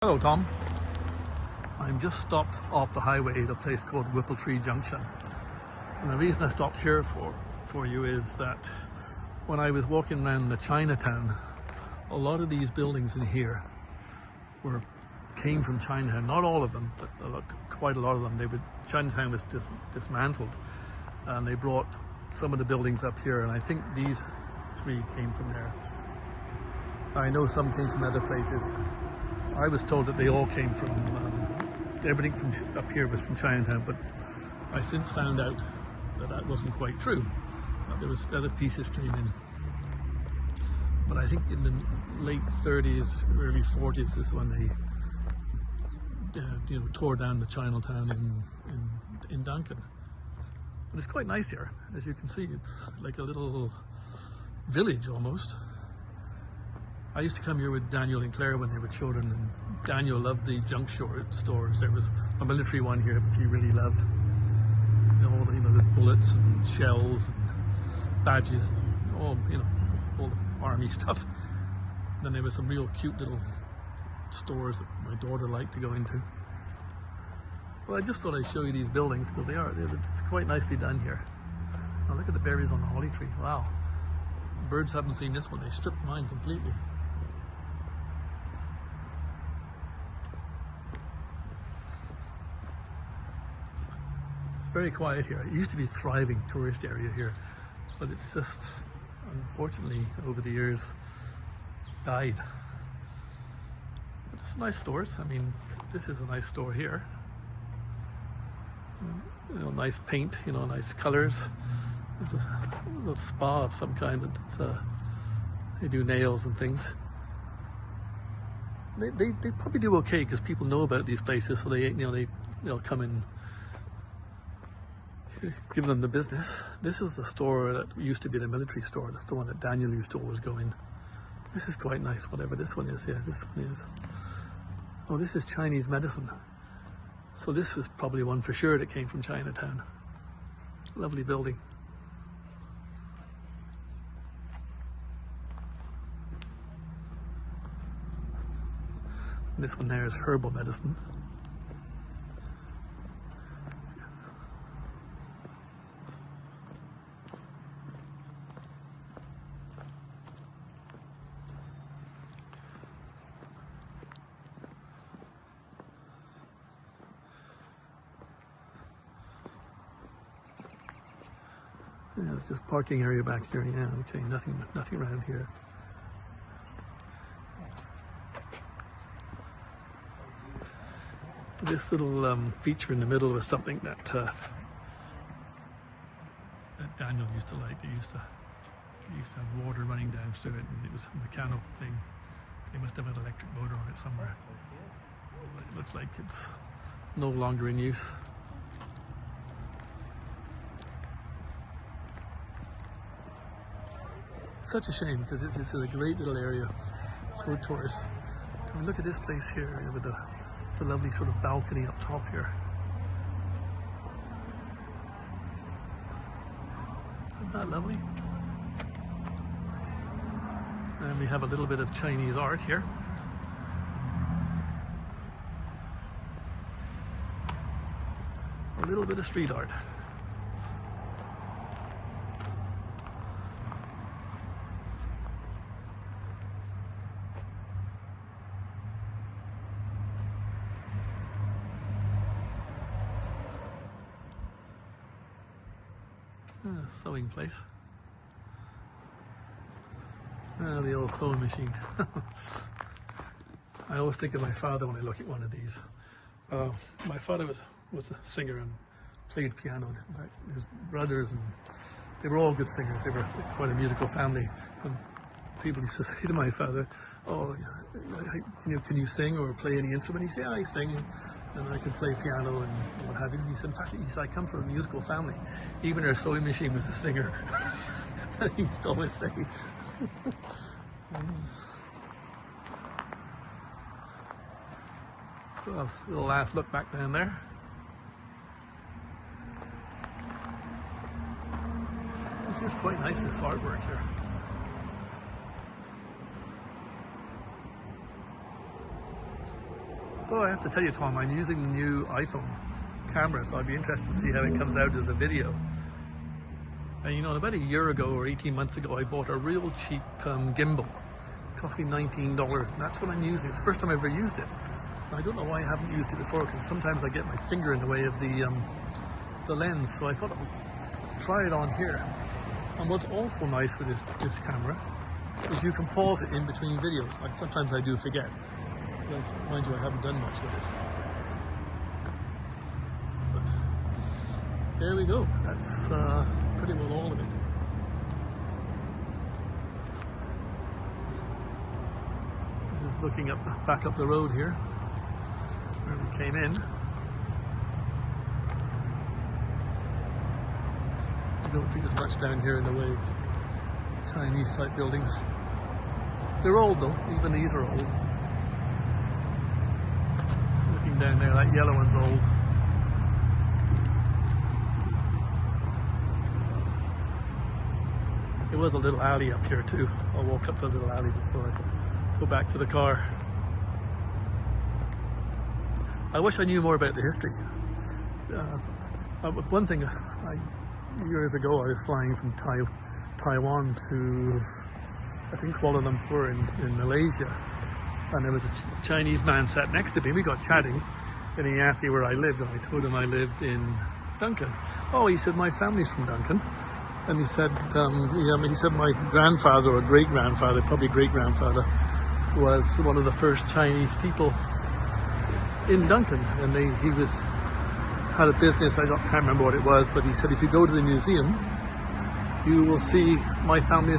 Hello, Tom. I'm just stopped off the highway at a place called Whippletree Junction. And the reason I stopped here for you is that when I was walking around the Chinatown, a lot of these buildings in here came from Chinatown. Not all of them, but quite a lot of them. Chinatown was dismantled, and they brought some of the buildings up here, and I think these three came from there. I know some came from other places. I was told that they all came from, everything from up here was from Chinatown, but I since found out that that wasn't quite true. There was other pieces came in. But I think in the late 30s, early 40s is when they tore down the Chinatown in Duncan. But it's quite nice here. As you can see, it's like a little village almost. I used to come here with Daniel and Claire when they were children, and Daniel loved the junk stores. There was a military one here which he really loved. There's bullets and shells and badges and all the army stuff. And then there was some real cute little stores that my daughter liked to go into. Well, I just thought I'd show you these buildings because it's quite nicely done here. Now look at the berries on the holly tree. Wow. Birds haven't seen this one. They stripped mine completely. Very quiet here. It used to be a thriving tourist area here, but it's just, unfortunately, over the years, died. But it's nice stores. I mean, this is a nice store here. Nice paint, nice colors. There's a little spa of some kind that they do nails and things. They probably do okay because people know about these places, so they'll come in, give them the business. This is the store that used to be the military store. That's the one that Daniel used to always go in. This is quite nice, whatever this one is. Yeah, this one is. Oh, this is Chinese medicine. So this was probably one for sure that came from Chinatown. Lovely building. And this one there is herbal medicine. Yeah, it's just parking area back here. Yeah, okay, nothing around here. This little feature in the middle was something that Daniel used to like. They used to have water running down through it, and it was a mechanical thing. They must have an electric motor on it somewhere. But it looks like it's no longer in use. Such a shame because this is a great little area for tourists. I mean, look at this place here with the lovely sort of balcony up top here. Isn't that lovely? And we have a little bit of Chinese art here. A little bit of street art. Sewing place. The old sewing machine. I always think of my father when I look at one of these. My father was a singer and played piano. In fact, his brothers, and they were all good singers. They were quite a musical family. And people used to say to my father, "Oh, can you sing or play any instrument?" He said, "Yeah, I sing. And I can play piano and what have you." He said, "In fact, I come from a musical family. Even our sewing machine was a singer." He used to always say. So a little last look back down there. This is quite nice, this artwork here. So I have to tell you, Tom, I'm using the new iPhone camera, so I'd be interested to see how it comes out as a video. And you know, about a year ago or 18 months ago, I bought a real cheap gimbal. It cost me $19, and that's what I'm using. It's the first time I've ever used it. And I don't know why I haven't used it before, because sometimes I get my finger in the way of the lens, so I thought I would try it on here. And what's also nice with this camera is you can pause it in between videos. Sometimes I do forget. But mind you, I haven't done much with it. But there we go. That's pretty well all of it. This is looking back up the road here, where we came in. I don't think there's much down here in the way of Chinese type buildings. They're old though, even these are old. Looking down there, that yellow one's old. There was a little alley up here too. I'll walk up the little alley before I go back to the car. I wish I knew more about the history. One thing, years ago I was flying from Taiwan to, I think, Kuala Lumpur in Malaysia, and there was a Chinese man sat next to me. We got chatting and he asked me where I lived, and I told him I lived in Duncan. Oh, he said, my family's from Duncan. And he said, he said my grandfather or great-grandfather, probably great-grandfather, was one of the first Chinese people in Duncan, and he had a business. I can't remember what it was, but he said if you go to the museum, you will see my family's